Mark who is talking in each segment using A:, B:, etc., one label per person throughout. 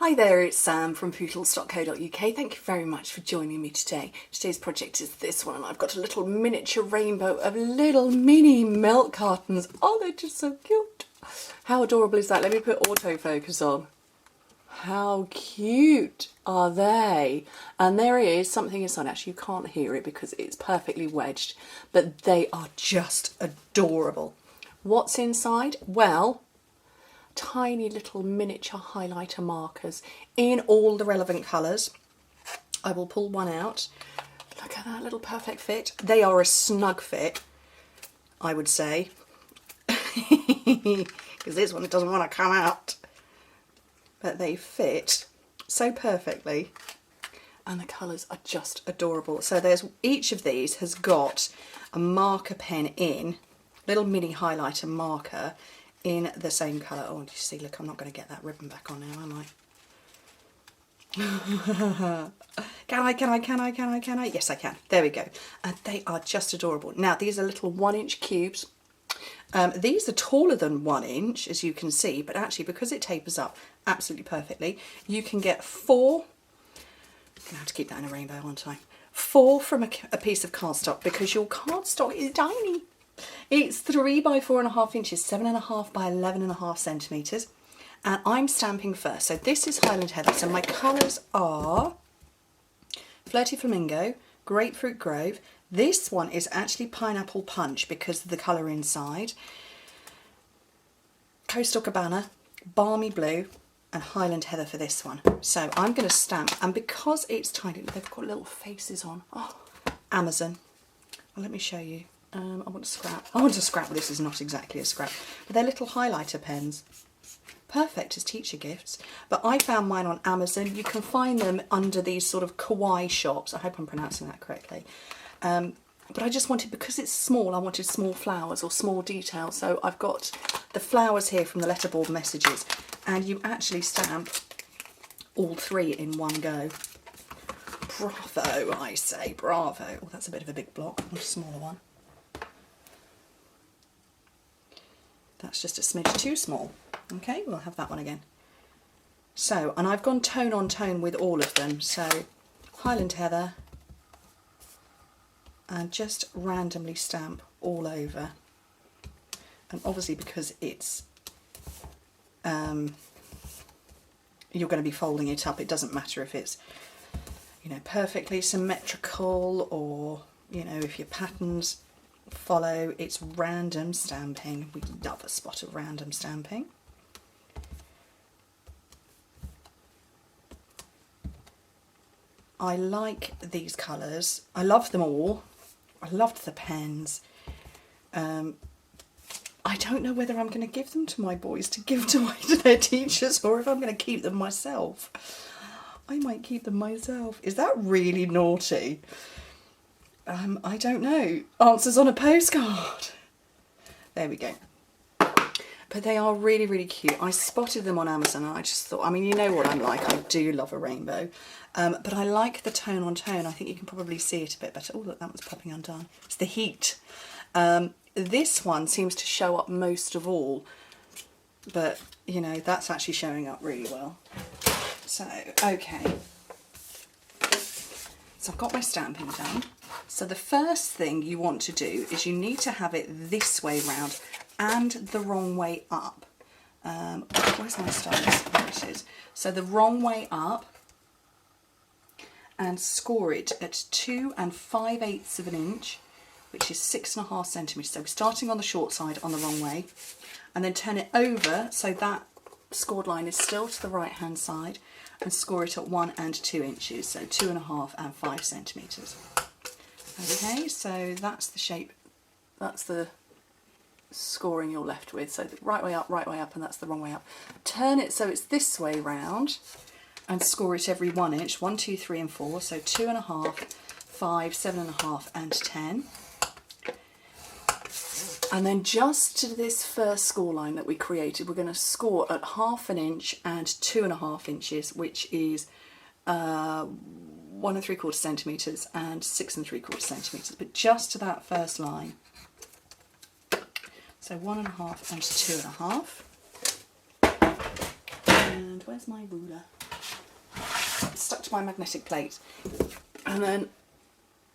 A: Hi there, it's Sam from poodles.co.uk. Thank you very much for joining me today. Today's project is this one. I've got a little miniature rainbow of little mini milk cartons. Oh, they're just so cute. How adorable is that? Let me put autofocus on. How cute are they? And there is something inside. Actually, you can't hear it because it's perfectly wedged, but they are just adorable. What's inside? Well, tiny little miniature highlighter markers in all the relevant colours. I will pull one out. Look at that little perfect fit. They are a snug fit, I would say, because this one doesn't want to come out. But they fit so perfectly, and the colours are just adorable. So there's each of these has got a marker pen in, little mini highlighter marker in the same colour. Oh, do you see? Look, I'm not going to get that ribbon back on now, am I? Can I? Yes, I can. There we go. And they are just adorable. Now, these are little 1-inch cubes. These are taller than 1 inch, as you can see, but actually because it tapers up absolutely perfectly, you can get 4. I'm going to have to keep that in a rainbow, aren't I? 4 from a piece of cardstock, because your cardstock is tiny. It's 3 by 4.5 inches, 7.5 by 11.5 centimetres, and I'm stamping first. So this is Highland Heather. So my colours are Flirty Flamingo, Grapefruit Grove. This one is actually Pineapple Punch because of the colour inside. Coastal Cabana, Balmy Blue, and Highland Heather for this one. So I'm going to stamp, and because it's tiny, they've got little faces on. Oh, Amazon. Well, let me show you. I want to scrap. This is not exactly a scrap, but they're little highlighter pens. Perfect as teacher gifts. But I found mine on Amazon. You can find them under these sort of kawaii shops. I hope I'm pronouncing that correctly. But I just wanted, because it's small, I wanted small flowers or small details. So I've got the flowers here from the letterboard messages, and you actually stamp all 3 in one go. Bravo, I say, bravo. Oh, that's a bit of a big block. I want a smaller one. That's just a smidge too small. Okay, we'll have that one again. So, and I've gone tone on tone with all of them. So, Highland Heather, and just randomly stamp all over. And obviously because it's, you're going to be folding it up, it doesn't matter if it's, you know, perfectly symmetrical, or, you know, if your patterns follow, it's random stamping. We love a spot of random stamping. I like these colours. I love them all. I loved the pens. I don't know whether I'm going to give them to my boys to give to their teachers, or if I'm going to keep them myself. I might keep them myself. Is that really naughty? I don't know. Answers on a postcard. There we go. But they are really, really cute. I spotted them on Amazon and I just thought, I mean, you know what I'm like. I do love a rainbow. But I like the tone on tone. I think you can probably see it a bit better. Oh, look, that one's popping undone. It's the heat. This one seems to show up most of all. But, you know, that's actually showing up really well. So, okay. So I've got my stamping done. So the first thing you want to do is you need to have it this way round and the wrong way up. Where's my stylus? There it is. So the wrong way up, and score it at 2 5/8 of an inch, which is 6.5 centimetres. So we're starting on the short side on the wrong way, and then turn it over so that scored line is still to the right hand side, and score it at 1 and 2 inches, so 2.5 and 5 centimetres. Okay, so that's the shape, that's the scoring you're left with. So the right way up, and that's the wrong way up. Turn it so it's this way round and score it every 1 inch, 1, 2, 3 and 4, so 2.5, 5, 7.5 and 10. And then just to this first score line that we created, we're going to score at 1/2 inch and 2.5 inches, which is 1 3/4 centimetres and 6 3/4 centimetres, but just to that first line. So 1.5 and 2.5. And where's my ruler? stuck to my magnetic plate. And then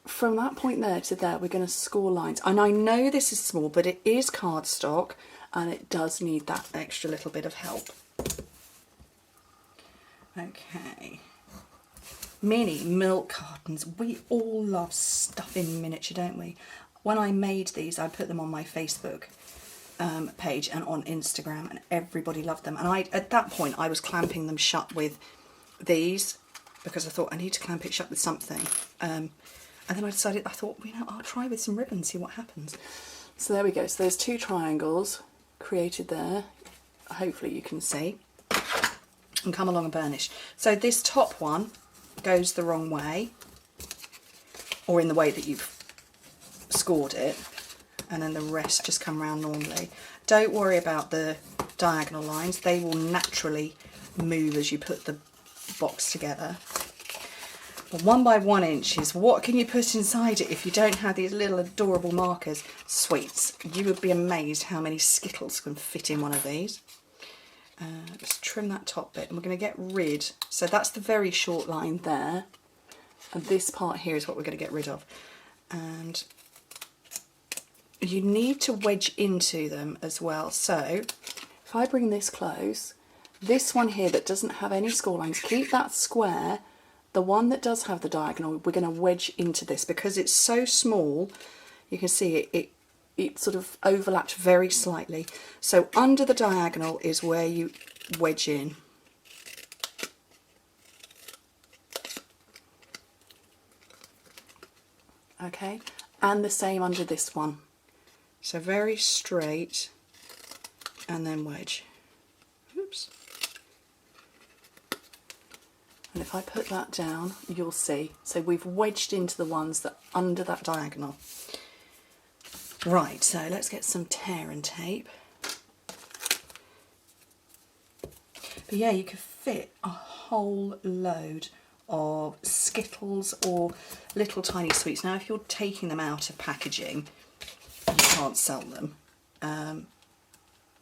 A: from that point there to there, we're going to score lines. And I know this is small, but it is cardstock and it does need that extra little bit of help. Okay. Mini milk cartons. We all love stuff in miniature, don't we? When I made these, I put them on my Facebook page and on Instagram, and everybody loved them. And at that point, I was clamping them shut with these because I thought I need to clamp it shut with something. And then I decided, I thought, you know, I'll try with some ribbon, see what happens. So there we go. So there's 2 triangles created there. Hopefully you can see. And come along and burnish. So this top one goes the wrong way, or in the way that you've scored it, and then the rest just come round normally. Don't worry about the diagonal lines, they will naturally move as you put the box together. But 1 by 1 inches, what can you put inside it if you don't have these little adorable markers? Sweets. You would be amazed how many Skittles can fit in one of these. Let's trim that top bit, and we're going to get rid, so that's the very short line there, and this part here is what we're going to get rid of. And you need to wedge into them as well. So if I bring this close, this one here that doesn't have any score lines, keep that square. The one that does have the diagonal, we're going to wedge into this because it's so small. You can see it sort of overlapped very slightly. So under the diagonal is where you wedge in. Okay, and the same under this one. So very straight and then wedge. Oops. And if I put that down, you'll see. So we've wedged into the ones that under that diagonal. Right, so let's get some tear and tape. But yeah, you could fit a whole load of Skittles or little tiny sweets. Now, if you're taking them out of packaging, you can't sell them. And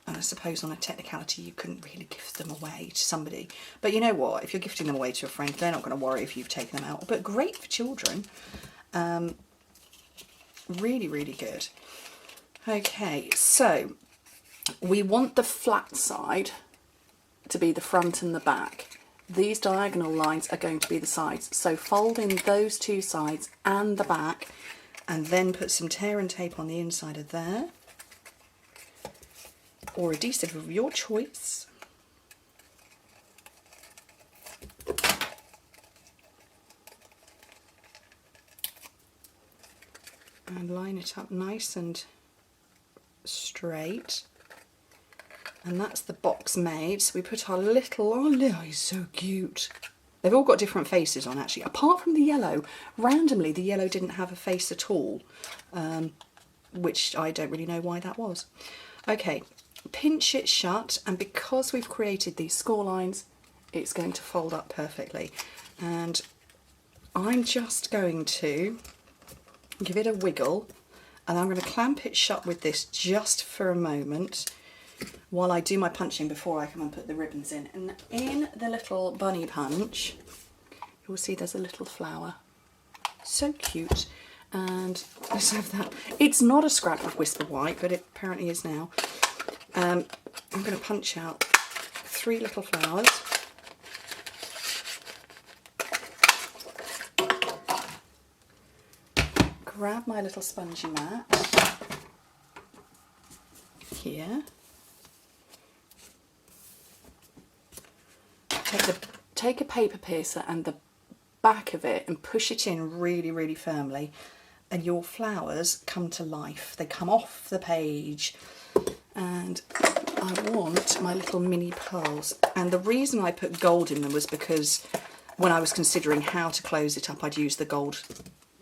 A: I suppose on a technicality, you couldn't really gift them away to somebody. But you know what? If you're gifting them away to a friend, they're not going to worry if you've taken them out. But great for children. Really, really good. Okay, so we want the flat side to be the front and the back. These diagonal lines are going to be the sides. So fold in those 2 sides and the back, and then put some tear and tape on the inside of there, or adhesive of your choice. And line it up nice and straight. And that's the box made. So we put our little, oh look, he's so cute. They've all got different faces on actually, apart from the yellow. Randomly the yellow didn't have a face at all, which I don't really know why that was. Okay, pinch it shut, and because we've created these score lines, it's going to fold up perfectly. And I'm just going to give it a wiggle, and I'm going to clamp it shut with this just for a moment while I do my punching before I come and put the ribbons in. And in the little bunny punch, you'll see there's a little flower. So cute. And let's have that. It's not a scrap of Whisper White, but it apparently is now. I'm going to punch out 3 little flowers. Grab my little spongy mat here. Take a paper piercer and the back of it and push it in really, really firmly, and your flowers come to life. They come off the page, and I want my little mini pearls. And the reason I put gold in them was because when I was considering how to close it up, I'd use the gold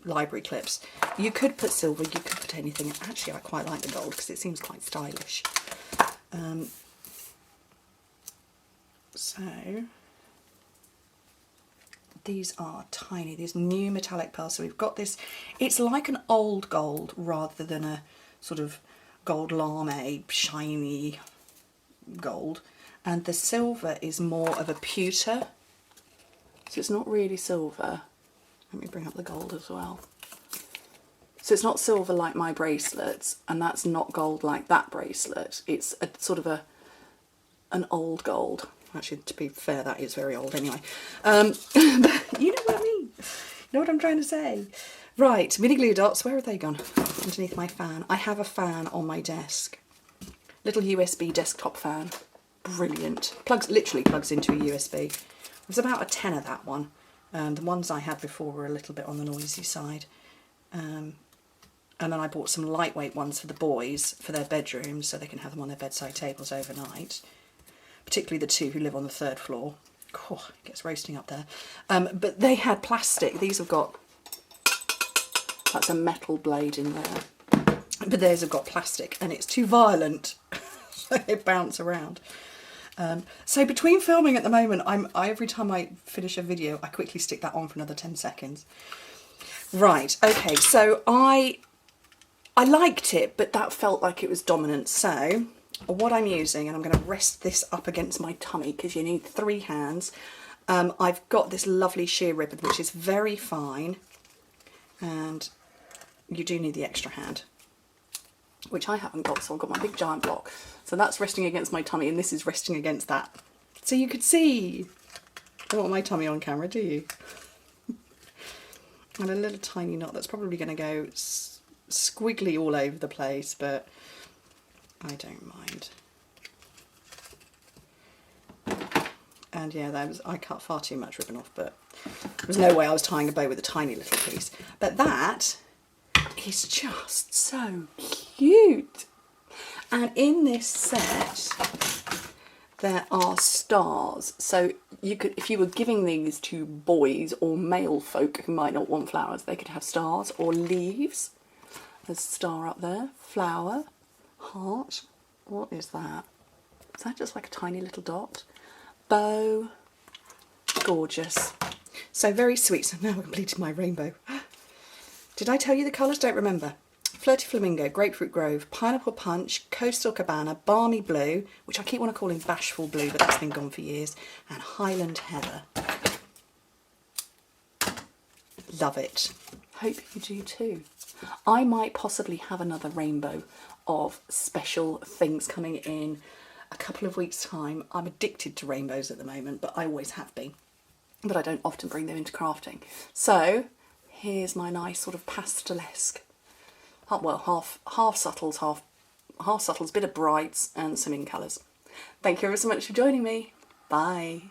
A: library clips. You could put silver, you could put anything. Actually, I quite like the gold because it seems quite stylish. So these are tiny, these new metallic pearls. So we've got this, it's like an old gold rather than a sort of gold lame, shiny gold. And the silver is more of a pewter So it's not really silver. Let me bring up the gold as well. So it's not silver like my bracelets, and that's not gold like that bracelet. It's a sort of an old gold. Actually, to be fair, that is very old anyway. But you know what I mean. You know what I'm trying to say. Right, mini glue dots. Where have they gone? Underneath my fan. I have a fan on my desk. Little USB desktop fan. Brilliant. Literally plugs into a USB. It was about a tenner, that one. The ones I had before were a little bit on the noisy side. And then I bought some lightweight ones for the boys for their bedrooms so they can have them on their bedside tables overnight. Particularly the two who live on the 3rd floor. Oh, it gets roasting up there. But they had plastic. These have got, that's a metal blade in there. But theirs have got plastic and it's too violent. So they bounce around. So between filming at the moment, every time I finish a video, I quickly stick that on for another 10 seconds. Right, okay, so I liked it, but that felt like it was dominant. So what I'm using, and I'm going to rest this up against my tummy because you need 3 hands. I've got this lovely sheer ribbon, which is very fine, and you do need the extra hand, which I haven't got, so I've got my big giant block. So that's resting against my tummy, and this is resting against that. So you could see, I don't want my tummy on camera, do you? And a little tiny knot that's probably going to go squiggly all over the place, but I don't mind. And yeah, I cut far too much ribbon off, but there was no way I was tying a bow with a tiny little piece. But that is just so cute. And in this set, there are stars. So you could, if you were giving these to boys or male folk who might not want flowers, they could have stars or leaves. There's a star up there, flower, heart. What is that? Is that just like a tiny little dot? Bow. Gorgeous. So very sweet. So now I've completed my rainbow. Did I tell you the colours? Don't remember. Flirty Flamingo, Grapefruit Grove, Pineapple Punch, Coastal Cabana, Balmy Blue, which I keep wanting to call him Bashful Blue, but that's been gone for years, and Highland Heather. Love it. Hope you do too. I might possibly have another rainbow of special things coming in a couple of weeks' time. I'm addicted to rainbows at the moment, but I always have been. But I don't often bring them into crafting. So here's my nice sort of pastelesque, well, half subtles, half subtles, bit of brights and some in colours. Thank you ever so much for joining me. Bye.